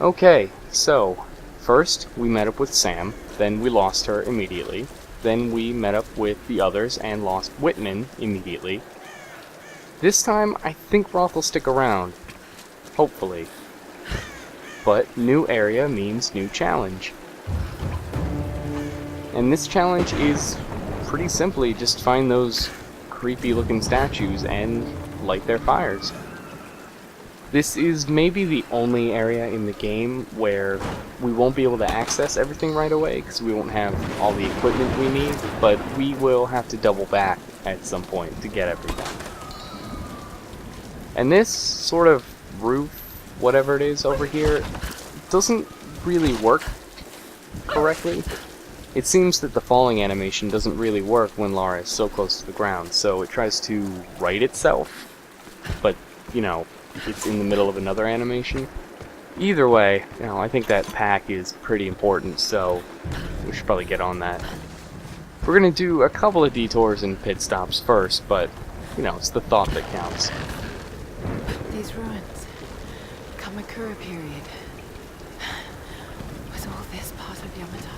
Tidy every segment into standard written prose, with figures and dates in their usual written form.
Okay, so first we met up with Sam, then we lost her immediately. Then we met up with the others and lost Whitman immediately. This time, I think Roth will stick around. Hopefully. But new area means new challenge. And this challenge is pretty simply just find those creepy looking statues and light their fires. This is maybe the only area in the game where we won't be able to access everything right away because we won't have all the equipment we need, but we will have to double back at some point to get everything. And this sort of roof, whatever it is over here, doesn't really work correctly. It seems that the falling animation doesn't really work when Lara is so close to the ground, so it tries to right itself, but, you know, it's in the middle of another animation. Either way, you know, I think that pack is pretty important, so we should probably get on that. We're gonna do a couple of detours and pit stops first, but, you know, it's the thought that counts. These ruins, Kamakura period. Was all this part of Yamatai?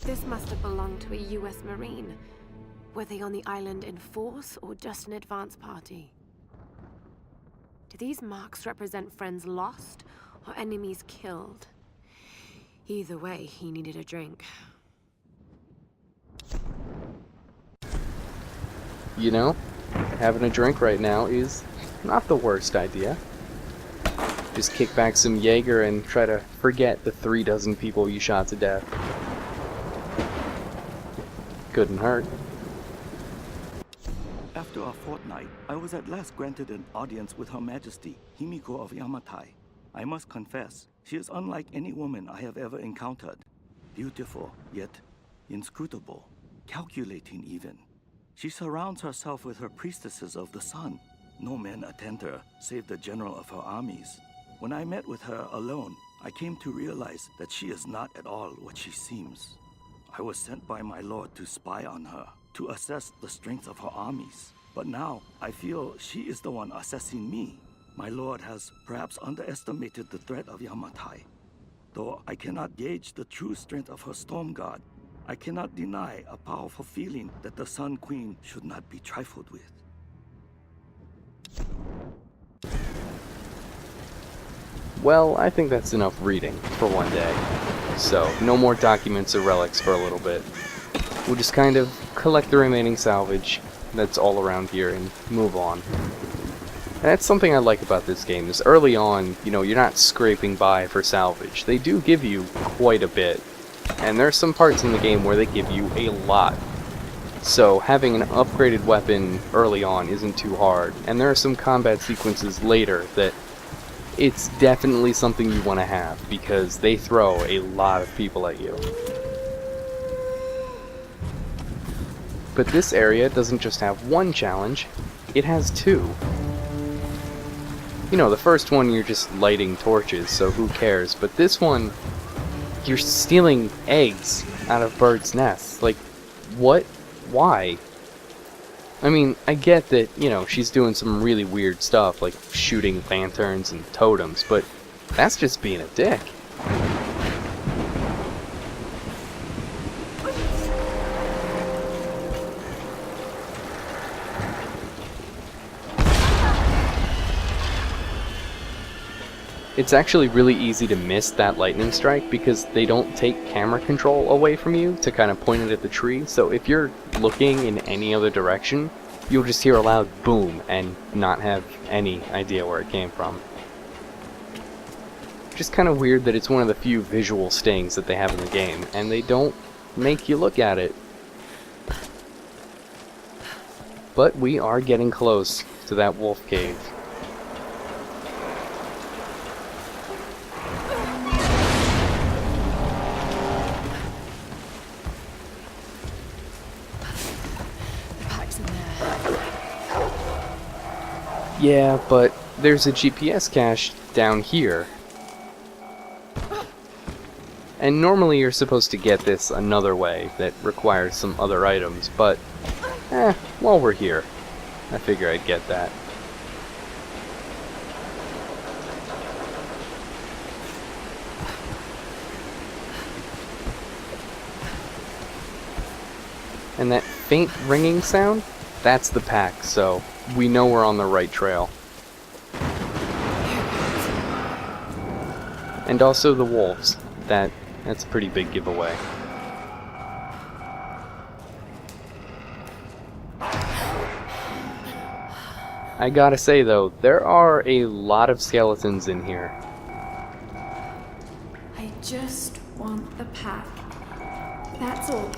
This must have belonged to a US Marine. Were they on the island in force or just an advance party? Do these marks represent friends lost or enemies killed? Either way, he needed a drink. You know, having a drink right now is not the worst idea. Just kick back some Jaeger and try to forget the 36 people you shot to death. Couldn't hurt. After a fortnight, I was at last granted an audience with Her Majesty, Himiko of Yamatai. I must confess, she is unlike any woman I have ever encountered. Beautiful, yet inscrutable, calculating even. She surrounds herself with her priestesses of the sun. No men attend her, save the general of her armies. When I met with her alone, I came to realize that she is not at all what she seems. I was sent by my lord to spy on her, to assess the strength of her armies. But now, I feel she is the one assessing me. My lord has perhaps underestimated the threat of Yamatai. Though I cannot gauge the true strength of her storm god, I cannot deny a powerful feeling that the Sun Queen should not be trifled with. Well, I think that's enough reading for one day. So, no more documents or relics for a little bit. We'll just kind of collect the remaining salvage that's all around here and move on. And that's something I like about this game, is early on, you know, you're not scraping by for salvage. They do give you quite a bit. And there are some parts in the game where they give you a lot. So having an upgraded weapon early on isn't too hard. And there are some combat sequences later that it's definitely something you want to have, because they throw a lot of people at you. But this area doesn't just have one challenge, it has two. You know, the first one you're just lighting torches, so who cares, but this one, you're stealing eggs out of birds' nests. Like, what? Why? I mean, I get that, you know, she's doing some really weird stuff, like shooting lanterns and totems, but that's just being a dick. It's actually really easy to miss that lightning strike because they don't take camera control away from you to kind of point it at the tree, so if you're looking in any other direction, you'll just hear a loud boom and not have any idea where it came from. Just kind of weird that it's one of the few visual stings that they have in the game, and they don't make you look at it. But we are getting close to that wolf cave. Yeah, but there's a GPS cache down here. And normally you're supposed to get this another way that requires some other items, but while we're here, I figure I'd get that. And that faint ringing sound, that's the pack, so we know we're on the right trail. And also the wolves. That's a pretty big giveaway. I gotta say though, there are a lot of skeletons in here. I just want the pack. That's all.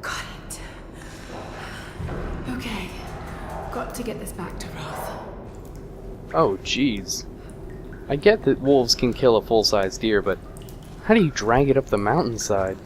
Got it. Okay. Got to get this back to Roth. Oh jeez. I get that wolves can kill a full-size deer, but how do you drag it up the mountainside?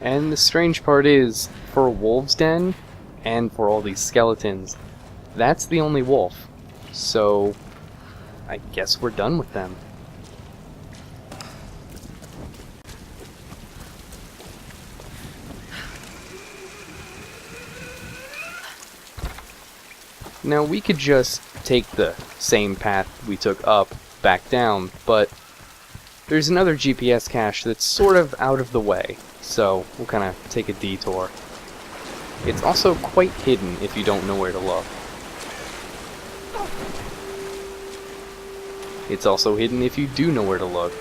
And the strange part is, for a wolf's den, and for all these skeletons, that's the only wolf. So, I guess we're done with them. Now we could just take the same path we took up, back down, but there's another GPS cache that's sort of out of the way. So, we'll kind of take a detour. It's also quite hidden if you don't know where to look. It's also hidden if you do know where to look,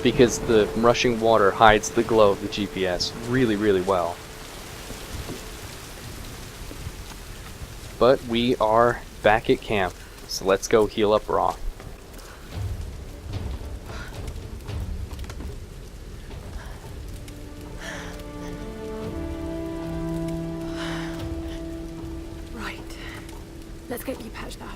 because the rushing water hides the glow of the GPS really, really well. But we are back at camp, so let's go heal up Roth. Let's get you patched up.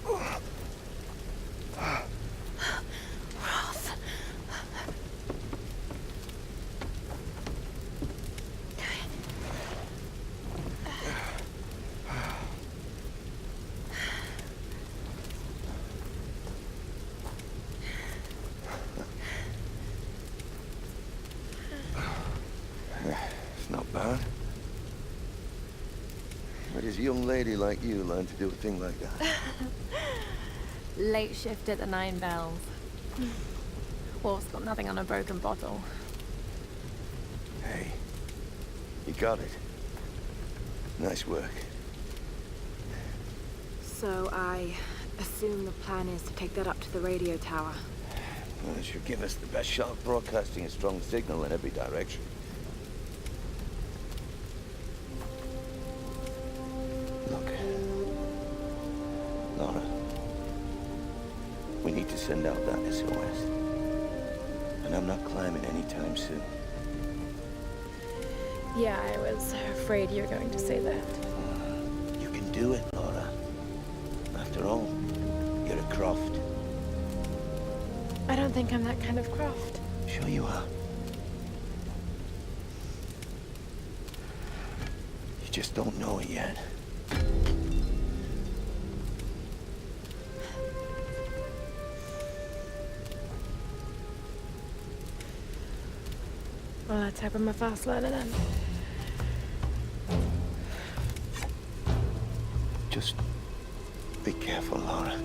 Roth. It's not bad. Where does a young lady like you learn to do a thing like that? Late shift at the 9 Bells. Wolf's got nothing on a broken bottle. Hey, you got it. Nice work. So I assume the plan is to take that up to the radio tower. Well, it should give us the best shot of broadcasting a strong signal in every direction. Look, Laura, we need to send out that SOS. And I'm not climbing anytime soon. Yeah, I was afraid you were going to say that. You can do it, Laura. After all, you're a Croft. I don't think I'm that kind of Croft. Sure you are. You just don't know it yet. Well, let's hope I'm a fast learner then. Just be careful, Laura.